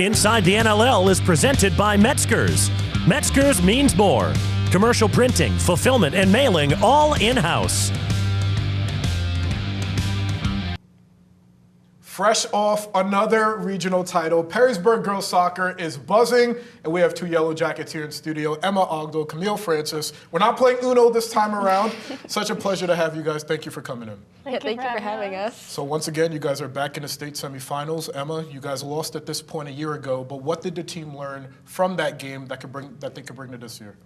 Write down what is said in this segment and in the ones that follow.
Inside the NLL is presented by Metzger's. Metzger's means more. Commercial printing, fulfillment, and mailing all in-house. Fresh off another regional title, Perrysburg Girls Soccer is buzzing, and we have two Yellow Jackets here in studio, Emma Ogdahl, Camille Francis. We're not playing Uno this time around. Such a pleasure to have you guys. Thank you for coming in. Thank you for having us. So once again, you guys are back in the state semifinals. Emma, you guys lost at this point a year ago, but what did the team learn from that game that they could bring to this year?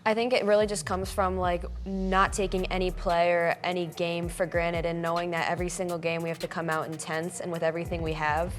I think it really just comes from like not taking any play or any game for granted and knowing that every single game we have to come out intense and with everything we have,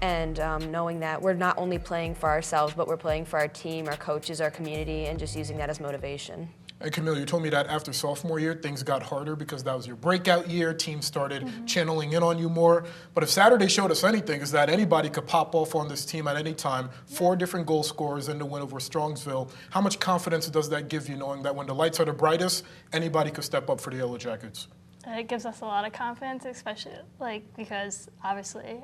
and knowing that we're not only playing for ourselves, but we're playing for our team, our coaches, our community, and just using that as motivation. And Camille, you told me that after sophomore year, things got harder because that was your breakout year. Teams started channeling in on you more. But if Saturday showed us anything, is that anybody could pop off on this team at any time. 4 different goal scorers in the win over Strongsville. How much confidence does that give you, knowing that when the lights are the brightest, anybody could step up for the Yellow Jackets? It gives us a lot of confidence, especially because obviously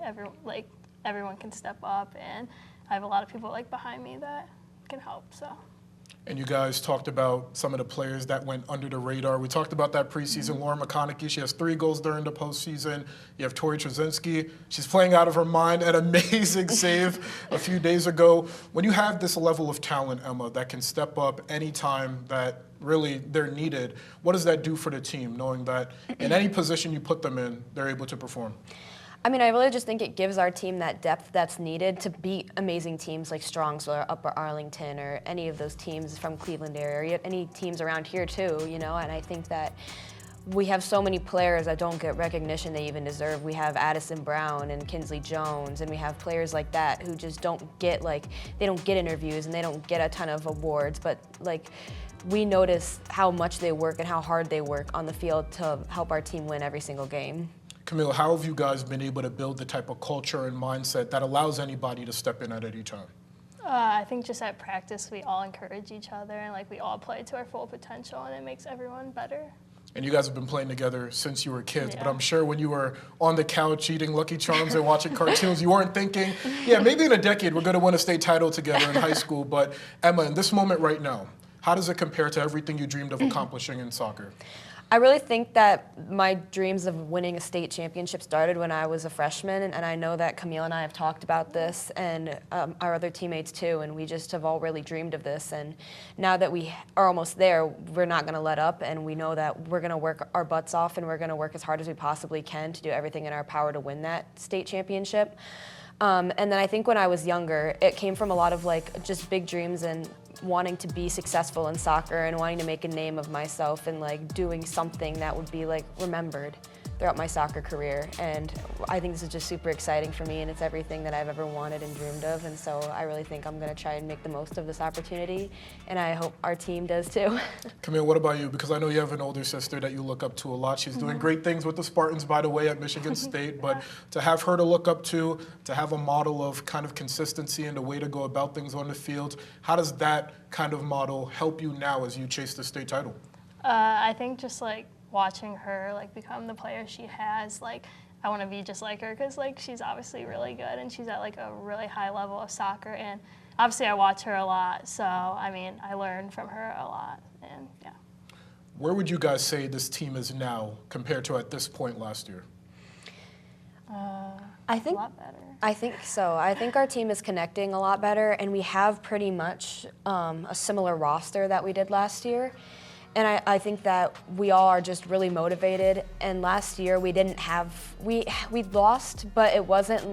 everyone can step up, and I have a lot of people behind me that can help. So. And you guys talked about some of the players that went under the radar. We talked about that preseason. Lauren McConaughey, she has 3 goals during the postseason. You have Tori Trzynski. She's playing out of her mind. An amazing save a few days ago. When you have this level of talent, Emma, that can step up anytime that really they're needed, what does that do for the team, knowing that in any position you put them in, they're able to perform? I mean, I really just think it gives our team that depth that's needed to beat amazing teams like Strongsville or Upper Arlington or any of those teams from Cleveland area, any teams around here too, you know, and I think that we have so many players that don't get recognition they even deserve. We have Addison Brown and Kinsley Jones, and we have players like that who just don't get, they don't get interviews and they don't get a ton of awards, but we notice how much they work and how hard they work on the field to help our team win every single game. Camille, how have you guys been able to build the type of culture and mindset that allows anybody to step in at any time? I think just at practice, we all encourage each other, and we all play to our full potential, and it makes everyone better. And you guys have been playing together since you were kids, yeah. But I'm sure when you were on the couch eating Lucky Charms and watching cartoons, you weren't thinking, yeah, maybe in a decade we're going to win a state title together in high school. But Emma, in this moment right now, how does it compare to everything you dreamed of accomplishing in soccer? I really think that my dreams of winning a state championship started when I was a freshman, and I know that Camille and I have talked about this, and our other teammates too, and we just have all really dreamed of this. And now that we are almost there, we're not going to let up, and we know that we're going to work our butts off, and we're going to work as hard as we possibly can to do everything in our power to win that state championship. And then I think when I was younger, it came from a lot of just big dreams and wanting to be successful in soccer and wanting to make a name of myself and doing something that would be remembered throughout my soccer career. And I think this is just super exciting for me, and it's everything that I've ever wanted and dreamed of. And so I really think I'm going to try and make the most of this opportunity, and I hope our team does too. Camille, what about you? Because I know you have an older sister that you look up to a lot. She's doing great things with the Spartans, by the way, at Michigan State. But to have her to look up to have a model of kind of consistency and the way to go about things on the field, how does that kind of model help you now as you chase the state title? I think just watching her become the player she has, I want to be just like her, because she's obviously really good and she's at a really high level of soccer, and obviously I watch her a lot, so I mean I learn from her a lot, and yeah. Where would you guys say this team is now compared to at this point last year? I think a lot better. I think so. I think our team is connecting a lot better, and we have pretty much a similar roster that we did last year. And I think that we all are just really motivated. And last year we didn't have, we lost, but it wasn't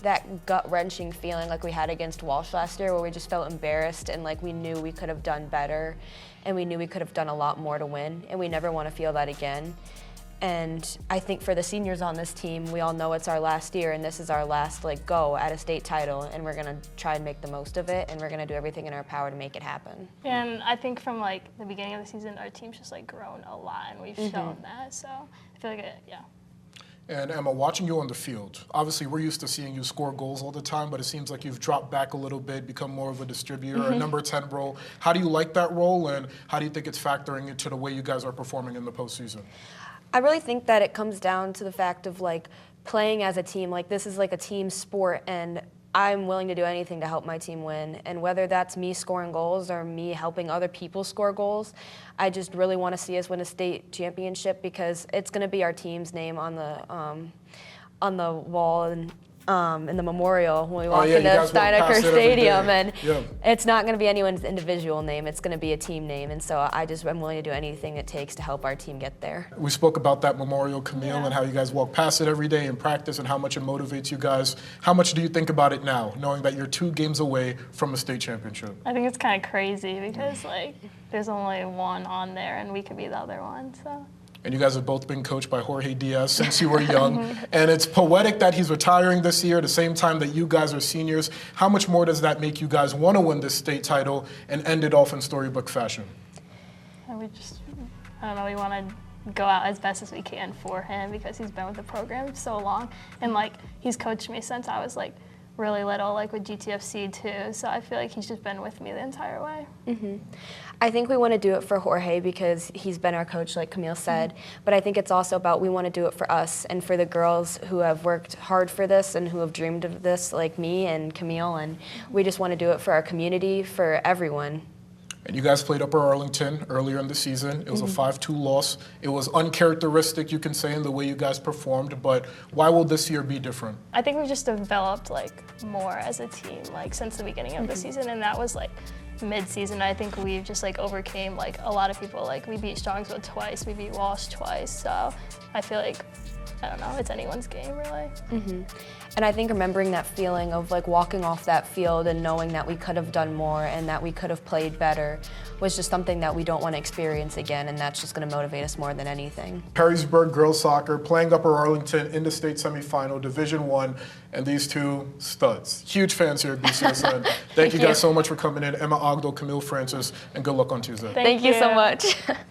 that gut-wrenching feeling like we had against Walsh last year, where we just felt embarrassed and we knew we could have done better, and we knew we could have done a lot more to win, and we never want to feel that again. And I think for the seniors on this team, we all know it's our last year, and this is our last go at a state title, and we're gonna try and make the most of it, and we're gonna do everything in our power to make it happen. And I think from the beginning of the season, our team's just grown a lot, and we've shown that. So I feel yeah. And Emma, watching you on the field, obviously we're used to seeing you score goals all the time, but it seems like you've dropped back a little bit, become more of a distributor, a number 10 role. How do you like that role, and how do you think it's factoring into the way you guys are performing in the postseason? I really think that it comes down to the fact of playing as a team. This is a team sport, and I'm willing to do anything to help my team win. And whether that's me scoring goals or me helping other people score goals, I just really want to see us win a state championship because it's going to be our team's name on the wall and in the memorial when we walk into Steinecker Stadium, and it's not going to be anyone's individual name. It's going to be a team name, and so I'm willing to do anything it takes to help our team get there. We spoke about that memorial, Camille, and how you guys walk past it every day in practice and how much it motivates you guys. How much do you think about it now, knowing that you're 2 games away from a state championship? I think it's kind of crazy because like there's only one on there, and we could be the other one. So. And you guys have both been coached by Jorge Diaz since you were young. And it's poetic that he's retiring this year at the same time that you guys are seniors. How much more does that make you guys want to win this state title and end it off in storybook fashion? And we we want to go out as best as we can for him because he's been with the program so long. And like he's coached me since I was like really little, like with GTFC too. So I feel like he's just been with me the entire way. I think we want to do it for Jorge because he's been our coach, like Camille said. But I think it's also about we want to do it for us and for the girls who have worked hard for this and who have dreamed of this, like me and Camille. And we just want to do it for our community, for everyone. And you guys played Upper Arlington earlier in the season. It was a 5-2 loss. It was uncharacteristic, you can say, in the way you guys performed. But why will this year be different? I think we've just developed like more as a team, like since the beginning of the season, and that was like mid-season. I think we've just like overcame like a lot of people. Like we beat Strongsville twice, we beat Walsh twice. So I feel like, I don't know, it's anyone's game really. And I think remembering that feeling of like walking off that field and knowing that we could have done more and that we could have played better was just something that we don't want to experience again, and that's just going to motivate us more than anything. Perrysburg Girls Soccer playing Upper Arlington in the state semifinal, Division I, and these 2 studs. Huge fans here at BCSN. Thank you guys so much for coming in. Emma Ogdahl, Camille Francis, and good luck on Tuesday. Thank you so much.